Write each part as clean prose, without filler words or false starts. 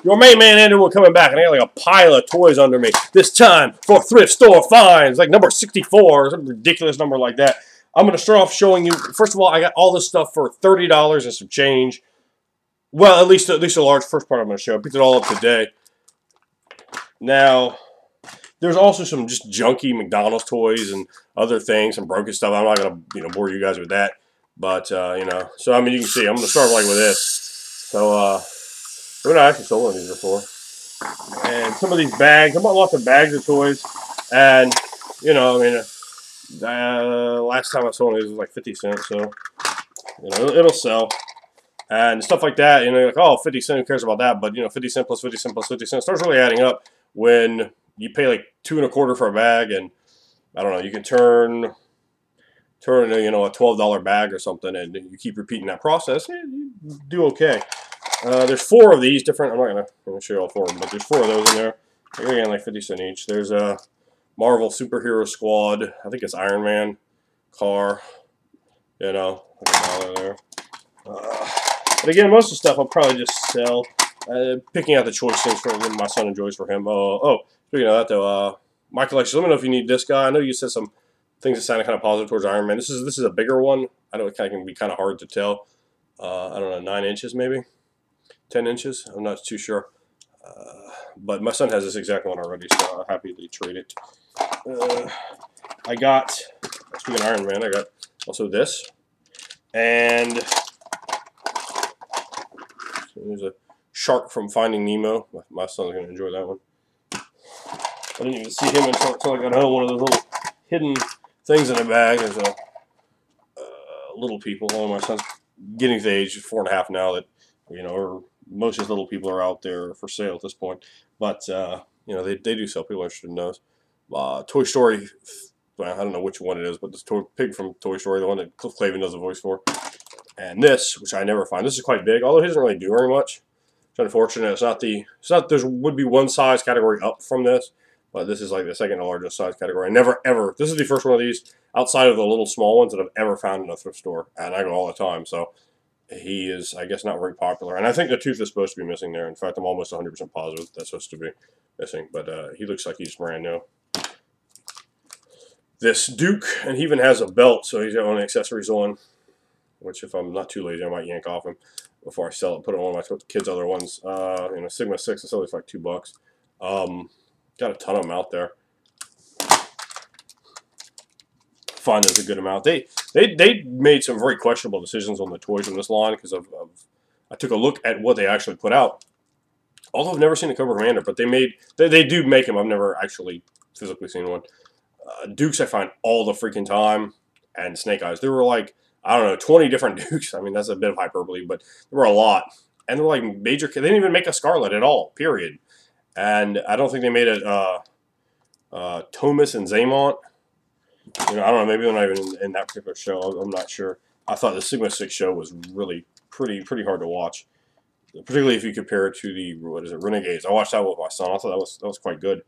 your main man Andrew coming back, and I got like a pile of toys under me. This time for Thrift Store Finds, like number 64, some ridiculous number like that. I'm going to start off showing you, first of all, I got all this stuff for $30 and some change. Well, at least a large first part I'm going to show. I picked it all up today. Now, there's also some just junky McDonald's toys and other things, some broken stuff. I'm not going to, bore you guys with that. But, so, I mean, you can see, I'm going to start like with this. So, I've not actually sold one of these before. And some of these bags, I bought lots of bags of toys. And, last time I sold one of these was like 50 cents. So, it'll sell. And stuff like that, you're like, oh, 50 cents, who cares about that? But, 50 cents plus 50 cents plus 50 cents starts really adding up when you pay like $2 1/4 for a bag. And, I don't know, you can turn a $12 bag or something, and you keep repeating that process, you do okay. There's 4 of these different. I'm not gonna show you all 4 of them, but there's 4 of those in there. They're again like 50 cents each. There's a Marvel Superhero Squad. I think it's Iron Man car. Like $1 there. But again, most of the stuff I'll probably just sell. Picking out the choice things for what my son enjoys for him. Speaking of that though, my collection. Let me know if you need this guy. I know you said some things that sounded kind of positive towards Iron Man. This is a bigger one. I know it can be kind of hard to tell. I don't know, 9 inches maybe, 10 inches. I'm not too sure. But my son has this exact one already, so I'm happy to trade it. I got, speaking of Iron Man, I got also this, and so there's a shark from Finding Nemo. My son's gonna enjoy that one. I didn't even see him until I got home. One of those little hidden things in a bag. There's a little people. One of my son's getting to the age of 4.5 now that most of his little people are out there for sale at this point. But they do sell. People are interested in those. Toy Story. Well, I don't know which one it is, but this pig from Toy Story, the one that Cliff Clavin does the voice for. And this, which I never find. This is quite big, although he doesn't really do very much. It's unfortunate. It's not. There would be one size category up from this. But this is like the second largest size category. I never, ever, this is the first one of these outside of the little small ones that I've ever found in a thrift store. And I go all the time. So he is, I guess, not very popular. And I think the tooth is supposed to be missing there. In fact, I'm almost 100% positive that's supposed to be missing. But he looks like he's brand new. This Duke, and he even has a belt, so he's got one of the accessories on. Which, if I'm not too lazy, I might yank off him before I sell it. Put it on one of my kids' other ones. Sigma 6, I sell these for like $2. Got a ton of them out there. Find there's a good amount. They made some very questionable decisions on the toys in this line because I took a look at what they actually put out. Although I've never seen a Cobra Commander, but they do make them. I've never actually physically seen one. Dukes I find all the freaking time, and Snake Eyes. There were like, I don't know, 20 different Dukes. I mean, that's a bit of hyperbole, but there were a lot. And they're like major. They didn't even make a Scarlet at all, period. And I don't think they made a Thomas and Zaymont. I don't know, maybe they're not even in that particular show. I'm not sure. I thought the Sigma 6 show was really pretty hard to watch. Particularly if you compare it to the, Renegades. I watched that with my son. I thought that was quite good.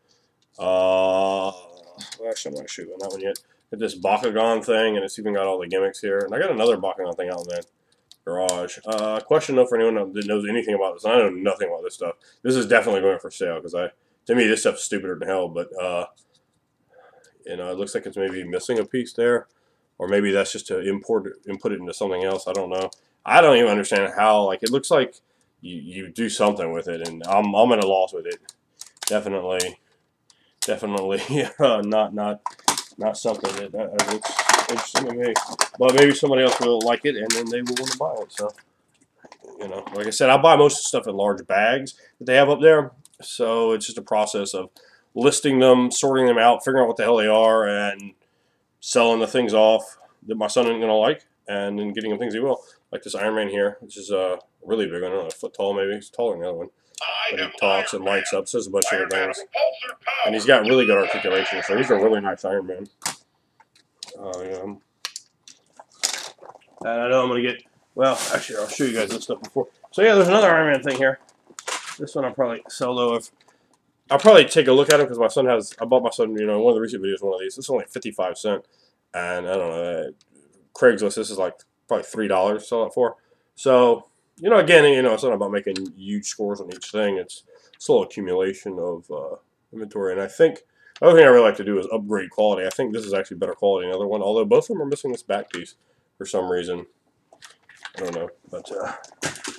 Actually, I'm not shooting on that one yet. Got this Bakugan thing, and it's even got all the gimmicks here. And I got another Bakugan thing out in that garage. Question though for anyone that knows anything about this. I know nothing about this stuff. This is definitely going for sale because to me this stuff's stupider than hell. But it looks like it's maybe missing a piece there, or maybe that's just to input it into something else. I don't know. I don't even understand how. Like it looks like you do something with it, and I'm at a loss with it. Definitely, not something that looks interesting to me. But maybe somebody else will like it, and then they will want to buy it. So, like I said, I buy most of the stuff in large bags that they have up there. So it's just a process of listing them, sorting them out, figuring out what the hell they are, and selling the things off that my son isn't going to like, and then getting him things he will. Like this Iron Man here, which is a really big one. I don't know, a foot tall maybe. He's taller than the other one. But he talks and lights up, says a bunch of different things. And he's got really good articulation, so he's a really nice Iron Man. And I know I'm going to get, well, actually, I'll show you guys this stuff before. So yeah, there's another Iron Man thing here. This one I'll probably sell, though. I'll probably take a look at it because my son has, I bought my son, one of the recent videos, one of these. This is only 55 cents. And I don't know, Craigslist, this is like probably $3 to sell it for. So, you know, again, you know, it's not about making huge scores on each thing. It's a little accumulation of inventory. And I think the other thing I really like to do is upgrade quality. I think this is actually better quality than the other one, although both of them are missing this back piece for some reason. I don't know, but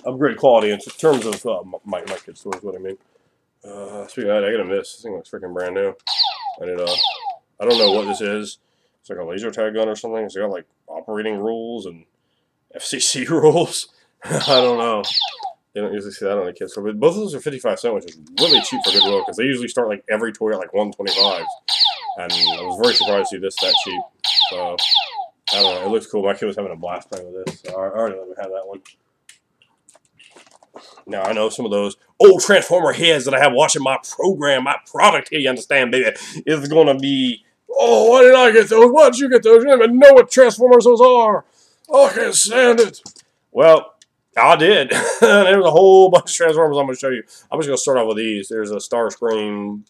upgrade quality in terms of my kid's toys, what I mean. Speaking of that, I got a miss. This thing looks freaking brand new. I don't know what this is. It's like a laser tag gun or something. It's got like operating rules and FCC rules. I don't know. You don't usually see that on a kid's toy, but both of those are 55 cents, which is really cheap for Goodwill because they usually start like every toy at like 125. And I was very surprised to see this that cheap. So I don't know. It looks cool. My kid was having a blast playing with this. So I already let him have that one. Now, I know some of those old Transformer heads that I have watching my program, my product here, you understand, baby, is going to be, oh, why did I get those? Why did you get those? You don't even know what Transformers those are. Oh, I can't stand it. Well, I did. There was a whole bunch of Transformers I'm going to show you. I'm just going to start off with these. There's a Starscream.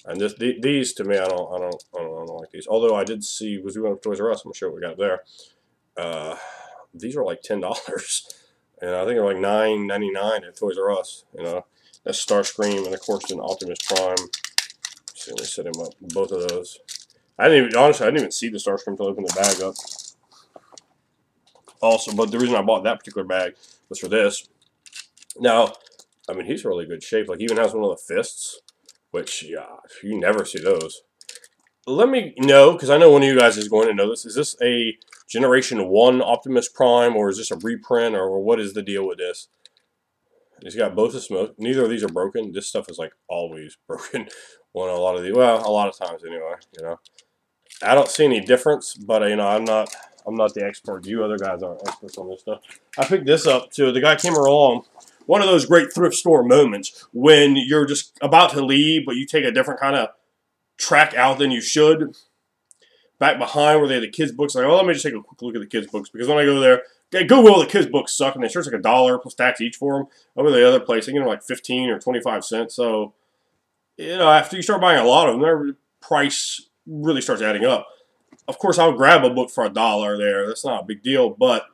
And these to me, I don't like these. Although I did see, was we went up to Toys R Us, I'm sure we got there. These are like $10. And I think they're like $9.99 at Toys R Us. You know, that's Starscream and of course an Optimus Prime. Let's see, let me set him up. Both of those. Honestly, I didn't even see the Starscream until I opened the bag up. Also, but the reason I bought that particular bag was for this. Now, I mean, he's really good shape. Like, he even has one of the fists, which, yeah, you never see those. Let me know, because I know one of you guys is going to know this. Is this a Generation 1 Optimus Prime, or is this a reprint, or what is the deal with this? He's got both of smoke. Neither of these are broken. This stuff is, like, always broken on a lot of these. Well, a lot of times, anyway, you know. I don't see any difference, but, you know, I'm not the expert. You other guys aren't experts on this stuff. I picked this up, too. The guy came along. One of those great thrift store moments when you're just about to leave, but you take a different kind of track out than you should. Back behind where they had the kids' books, like, oh, let me just take a quick look at the kids' books. Because when I go there, okay, Goodwill, the kids' books suck, and they charge like $1 plus tax each for them. Over the other place, they get them like 15 or 25 cents. So, you know, after you start buying a lot of them, their price really starts adding up. Of course, I'll grab a book for $1 there. That's not a big deal, but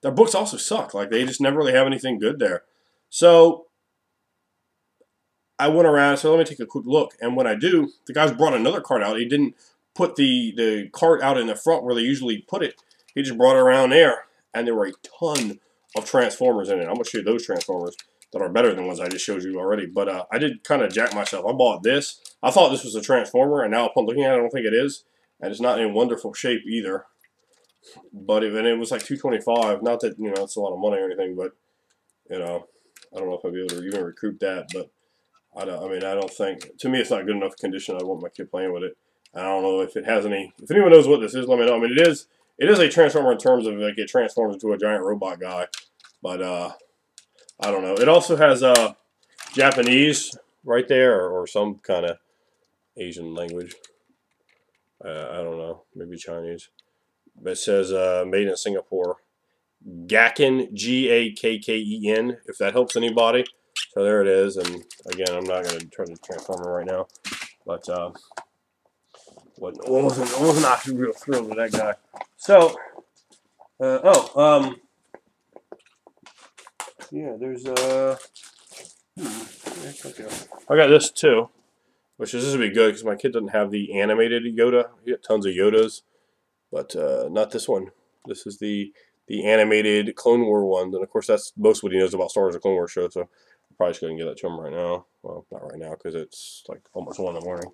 their books also suck. Like, they just never really have anything good there. So I went around, so let me take a quick look. And when I do, the guys brought another cart out. He didn't put the cart out in the front where they usually put it. He just brought it around there, and there were a ton of Transformers in it. I'm going to show you those Transformers that are better than ones I just showed you already. But I did kind of jack myself. I bought this. I thought this was a Transformer, and now upon looking at it, I don't think it is. And it's not in wonderful shape either. But it was like $2.25. Not that, you know, it's a lot of money or anything, but, you know, I don't know if I'll be able to even recoup that. But I don't think, to me, it's not good enough condition. I want my kid playing with it. I don't know if it has any, if anyone knows what this is, let me know. I mean, it is a Transformer in terms of, like, it transforms into a giant robot guy. But, I don't know. It also has, Japanese right there, or some kind of Asian language. I don't know. Maybe Chinese. But it says, made in Singapore. Gakken, Gakken, if that helps anybody. So there it is, and again, I'm not going to try to transform it right now, but wasn't actually real thrilled with that guy. So, yeah, there's I got this too, which is, this would be good because my kid doesn't have the animated Yoda. He got tons of Yodas, but not this one. This is the animated Clone War one, and of course that's most of what he knows about Star Wars: The Clone Wars show. So I probably just couldn't get that to him right now. Well, not right now because it's like almost 1 in the morning.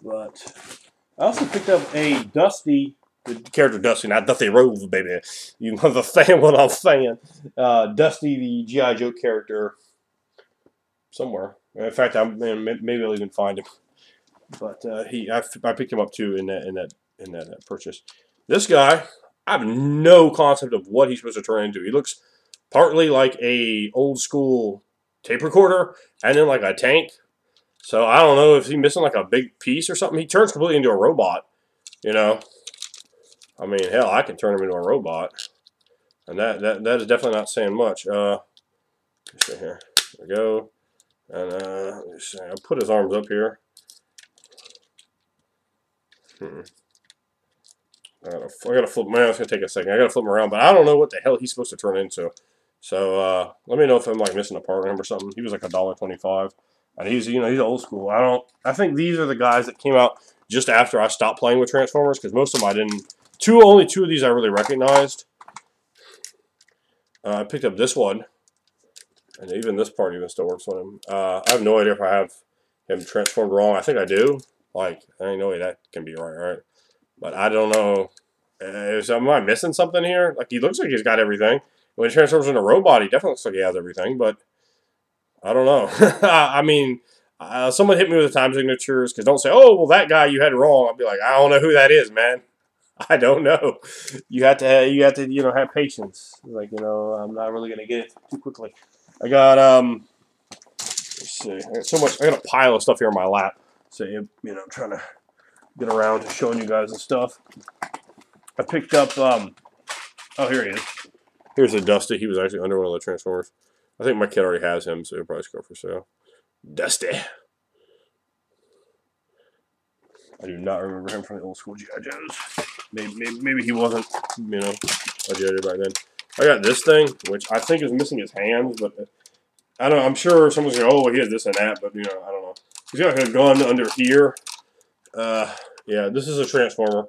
But I also picked up a Dusty, the character Dusty, not Dusty Rhodes, baby. You know the fan, what I'm saying. Dusty, the G.I. Joe character, somewhere. In fact, maybe I'll even find him. But I picked him up too in that purchase. This guy, I have no concept of what he's supposed to turn into. He looks partly like a old school tape recorder, and then like a tank. So I don't know if he's missing like a big piece or something. He turns completely into a robot, you know. I mean, hell, I can turn him into a robot, and that is definitely not saying much. Let's see here. There we go. And let's see. I'll put his arms up here. I gotta flip. Man, it's gonna take a second. I gotta flip him around, but I don't know what the hell he's supposed to turn into. So let me know if I'm like missing a part of him or something. He was like $1.25, and he's he's old school. I think these are the guys that came out just after I stopped playing with Transformers, because most of them I didn't. Only two of these I really recognized. I picked up this one, and even this part even still works on him. I have no idea if I have him transformed wrong. I think I do. Like, I ain't no way that can be right? But I don't know. Am I missing something here? Like, he looks like he's got everything. When he transforms into a robot, he definitely looks like he has everything, but I don't know. I mean, someone hit me with the time signatures, because don't say, oh, well, that guy you had wrong. I'll be like, I don't know who that is, man. I don't know. You have to have patience. Like, I'm not really going to get it too quickly. I got, let's see, I got so much, I got a pile of stuff here on my lap. So, I'm trying to get around to showing you guys the stuff. I picked up, oh, here he is. Here's the Dusty. He was actually under one of the Transformers. I think my kid already has him, so he'll probably go for sale. Dusty. I do not remember him from the old school G.I. Joes. Maybe he wasn't, a G.I. Joe back then. I got this thing, which I think is missing his hands, but I don't know. I'm sure someone's going, oh, well, he has this and that, but, I don't know. He's got a gun under here. Yeah, this is a Transformer.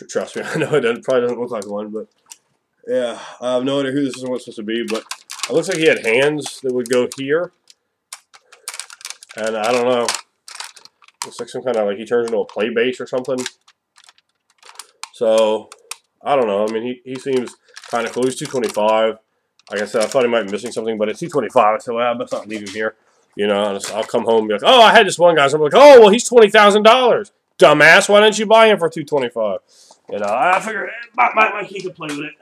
Trust me, I know it probably doesn't look like one, but yeah, I have no idea who this is supposed to be, but it looks like he had hands that would go here, and I don't know. Looks like some kind of, like, he turns into a play base or something. So, I don't know. I mean, he seems kind of cool. He's $225. Like I said, I thought he might be missing something, but it's $225, so I must not leave him here. I'll come home and be like, oh, I had this one guy. So I'm like, oh, well, he's $20,000. Dumbass, why didn't you buy him for $225? I figured my kid could play with it.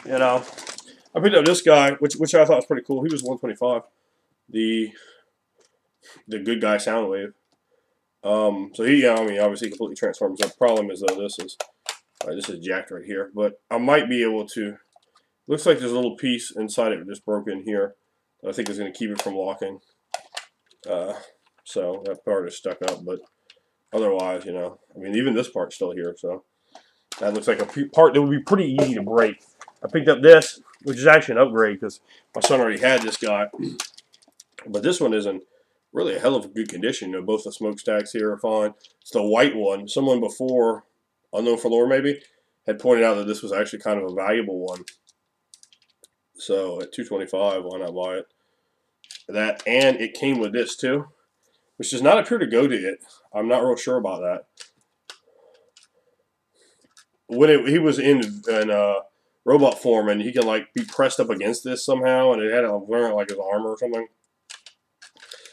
I picked up this guy, which I thought was pretty cool. He was $125. The good guy Soundwave. So he, obviously completely transforms. The problem is though, this is jacked right here, but I might be able to. Looks like there's a little piece inside it just broken here that I think is going to keep it from locking. So that part is stuck up, but otherwise, I mean, even this part's still here, so that looks like a part that would be pretty easy to break. I picked up this, which is actually an upgrade because my son already had this guy, but this one is in really a hell of a good condition. Both the smokestacks here are fine. It's the white one. Someone before, Unknown for Lore maybe, had pointed out that this was actually kind of a valuable one. So at $225, why not buy it? That, and it came with this too, which does not appear to go to it. I'm not real sure about that. When he was in robot form, and he can like be pressed up against this somehow, and it had it wearing like his armor or something.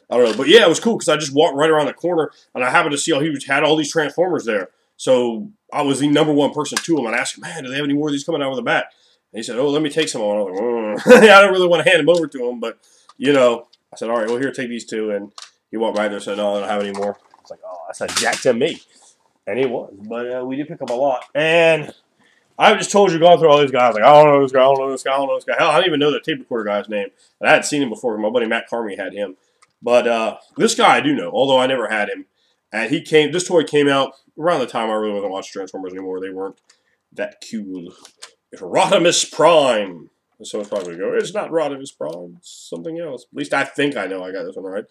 I don't know, but yeah, it was cool because I just walked right around the corner, and I happened to see he had all these Transformers there. So I was the #1 person to him, and I asked him, man, do they have any more of these coming out of the back? And he said, oh, let me take some on. I was like, I don't really want to hand them over to him, but I said, all right, well, here, take these two, and he walked by there and said, no, I don't have any more. I was like, oh, that's a jack to me. And he was. But we did pick up a lot. And I just told you, going through all these guys, like, I don't know this guy, I don't know this guy, I don't know this guy. Hell, I didn't even know the tape recorder guy's name. And I hadn't seen him before. My buddy Matt Carmy had him. But this guy I do know, although I never had him. And this toy came out around the time I really wasn't watching Transformers anymore. They weren't that cool. It's Rodimus Prime. And someone's probably going to go, it's not Rodimus Prime. It's something else. At least I think I know I got this one right.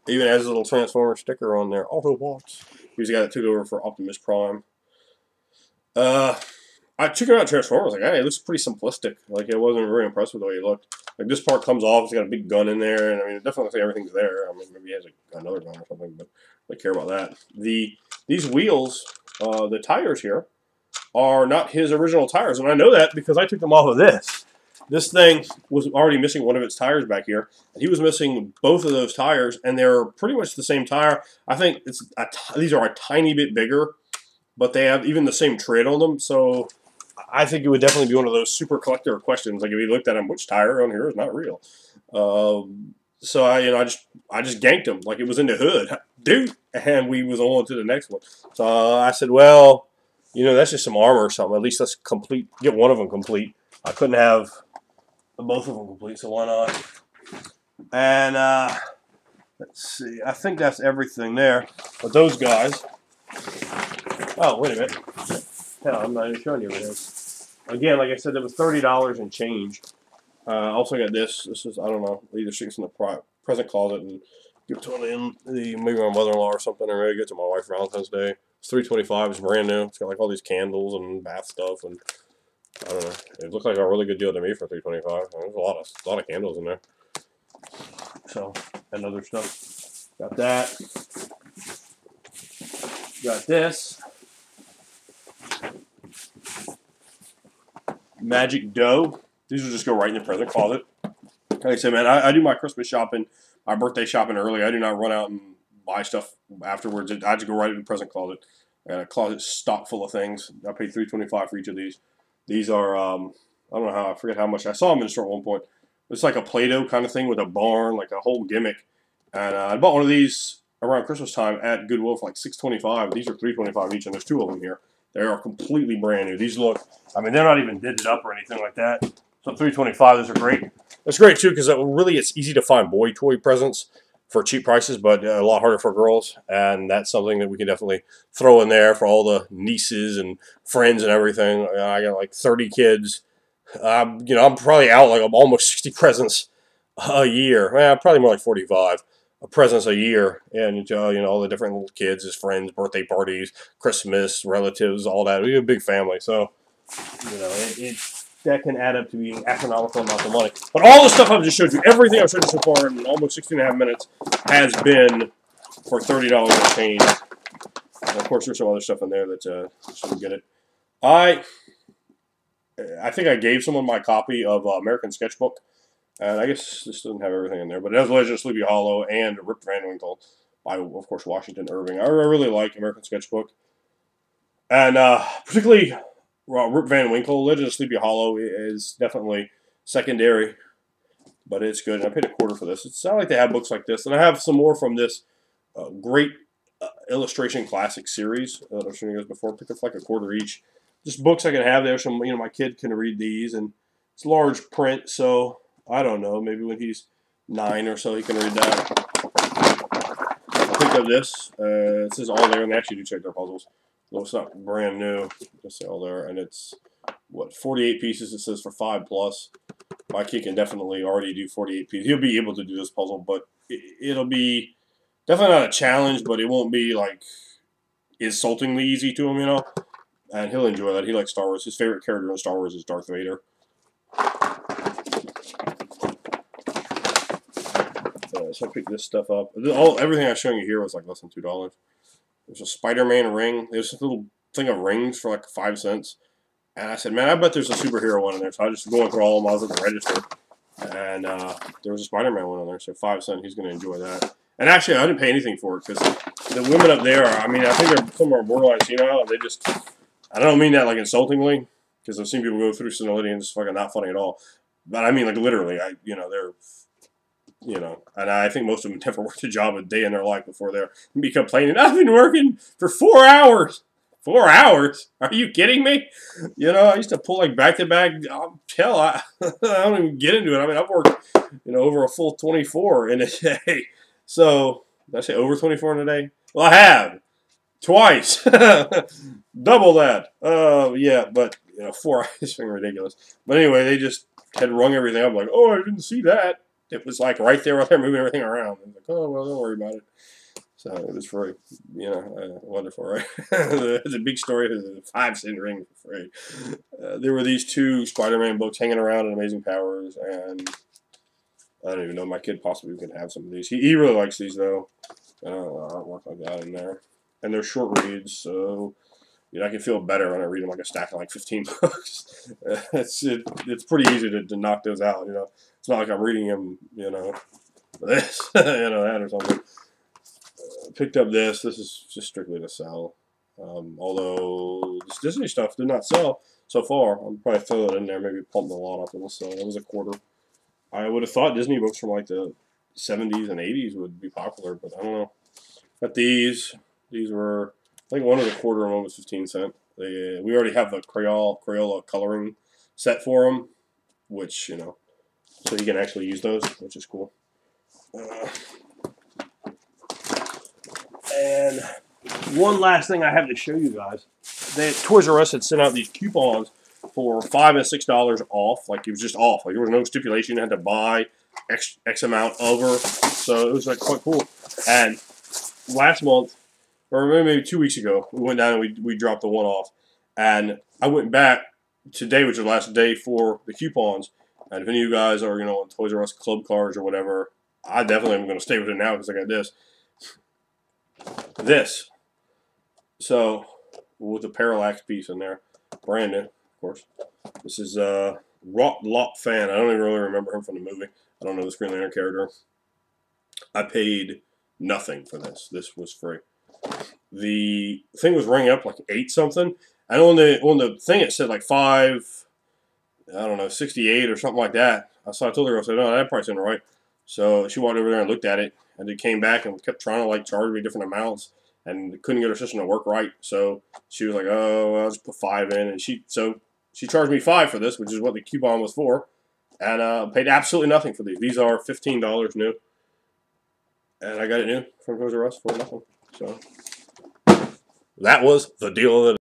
It even has a little Transformer sticker on there. Autobots. He was the guy that took over for Optimus Prime. I took him out Transformers. Like, hey, it looks pretty simplistic. Like, I wasn't very impressed with the way he looked. Like, this part comes off. It's got a big gun in there. And, I mean, it definitely looks like everything's there. I mean, maybe he has another gun or something, but I don't care about that. These wheels, the tires here, are not his original tires. And I know that because I took them off of this. This thing was already missing one of its tires back here. And he was missing both of those tires. And they're pretty much the same tire. I think these are a tiny bit bigger, but they have even the same tread on them. So I think it would definitely be one of those super collector questions. Like if you looked at them, which tire on here is not real? So I just ganked him like it was in the hood, dude. And we was on to the next one. So I said, well, that's just some armor or something. At least let's get one of them complete. I couldn't have both of them complete, so why not? And let's see. I think that's everything there. But those guys. Oh, wait a minute. Hell, I'm not even showing you everything. Again, like I said, it was $30 and change. Also got this. This is, I don't know, either sticks in the present closet and give it to maybe my mother-in-law or something, or maybe get to my wife for Valentine's Day. It's $3.25. It's brand new. It's got like all these candles and bath stuff, and I don't know. It looked like a really good deal to me for $3.25. There's a lot of candles in there. So, and other stuff. Got that. Got this. Magic dough. These will just go right in the present closet. Like I said, man, I do my Christmas shopping, my birthday shopping early. I do not run out and buy stuff afterwards. I just go right in the present closet. I got a closet stock full of things. I paid $3.25 for each of these. These are, I don't know how, I forget how much. I saw them in the store at one point. It's like a Play-Doh kind of thing with a barn, like a whole gimmick. And I bought one of these around Christmas time at Goodwill for like $6.25. These are $3.25 each, and there's two of them here. They are completely brand new. These look, I mean, they're not even did up or anything like that. So $3.25, those are great. That's great, too, because really it's easy to find boy toy presents for cheap prices, but a lot harder for girls. And that's something that we can definitely throw in there for all the nieces and friends and everything. I got like 30 kids. You know, I'm probably out like almost 60 presents a year. Probably more like 45 presents a year. And, you know, all the different little kids, his friends, birthday parties, Christmas, relatives, all that. We have a big family. So, you know, that can add up to being astronomical amounts of money. But all the stuff I've just showed you, everything I've showed you so far in almost 16 and a half minutes has been for $30 and change. And of course, there's some other stuff in there that shouldn't get it. I think I gave someone my copy of American Sketchbook. And I guess this doesn't have everything in there. But it has Legend of Sleepy Hollow and Rip Van Winkle by, of course, Washington Irving. I really like American Sketchbook. And particularly Rip Van Winkle. Legend of Sleepy Hollow is definitely secondary, but it's good. And I paid $0.25 for this. It's not like they have books like this. And I have some more from this great illustration classic series that I've shown you guys before. I picked up like $0.25 each. Just books I can have there. So, you know, my kid can read these. And it's large print, so I don't know. Maybe when he's 9 or so, he can read that. I picked up this. It says all there, and they actually do check their puzzles. Well, it's not brand new. Just all there, and it's what 48 pieces. It says for $5+. My kid can definitely already do 48 pieces. He'll be able to do this puzzle, but it'll be definitely not a challenge. But it won't be like insultingly easy to him, you know. And he'll enjoy that. He likes Star Wars. His favorite character in Star Wars is Darth Vader. So I picked this stuff up. Everything I'm showing you here was like less than $2. There's a Spider-Man ring. There's a little thing of rings for like 5 cents. And I said, man, I bet there's a superhero one in there. So I was just going through all of them. I was at the register. And there was a Spider-Man one in there. So 5 cents. He's going to enjoy that. And actually, I didn't pay anything for it because the women up there, I mean, I think they're somewhere borderline senile. And they just, I don't mean that like insultingly because I've seen people go through senility and it's fucking not funny at all. But I mean, like literally, you know, they're, you know, and I think most of them never worked a job a day in their life before they're be complaining. I've been working for 4 hours. 4 hours? Are you kidding me? You know, I used to pull like back to back. Hell, I don't even get into it. I mean, I've worked, you know, over a full 24 in a day. So, did I say over 24 in a day? Well, I have. Twice. Double that. Yeah, but, you know, 4 hours is ridiculous. But anyway, they just had rung everything up like, oh, I didn't see that. It was like right there while they're moving everything around. I was like, oh, well, don't worry about it. So it was free. You know, wonderful, right? It's a big story. It was a 5-cent ring for free. There were these 2 Spider-Man books hanging around in Amazing Powers, and I don't even know. My kid possibly could have some of these. He really likes these, though. Artwork like that in there. And they're short reads, so you know, I can feel better when I read them like a stack of like 15 books. It's pretty easy to knock those out, you know. It's not like I'm reading them, you know, this, you know, that or something. Picked up this. This is just strictly to sell. Although this Disney stuff did not sell so far. I'll probably throw that in there, maybe pump the lot up and sell. That was $0.25. I would have thought Disney books from like the 70s and 80s would be popular, but I don't know. But these were, I think one was $0.25 and one was 15 cents. We already have the Crayola coloring set for them, which, you know, so you can actually use those, which is cool. And one last thing I have to show you guys. Toys R Us had sent out these coupons for $5 and $6 off. Like, it was just off. Like, there was no stipulation. You had to buy X amount over. So it was like quite cool. And last month, or maybe 2 weeks ago, we went down and we dropped the one off. And I went back today, which is the last day for the coupons. And if any of you guys are, on Toys R Us club cards or whatever, I definitely am going to stay with it now because I got this. This. So, with the parallax piece in there. Brand new, of course. This is Lot Fan. I don't even really remember him from the movie. I don't know this Green Lantern character. I paid nothing for this. This was free. The thing was ringing up like 8 something. And on the thing it said like 68 or something like that. So I told her, I said, no, that price isn't right. So she walked over there and looked at it, and it came back and kept trying to like charge me different amounts, and couldn't get her system to work right. So she was like, oh, I'll just put 5 in, and she charged me 5 for this, which is what the coupon was for, and paid absolutely nothing for these. These are $15 new, and I got it new from Toys R Us for nothing. So that was the deal of the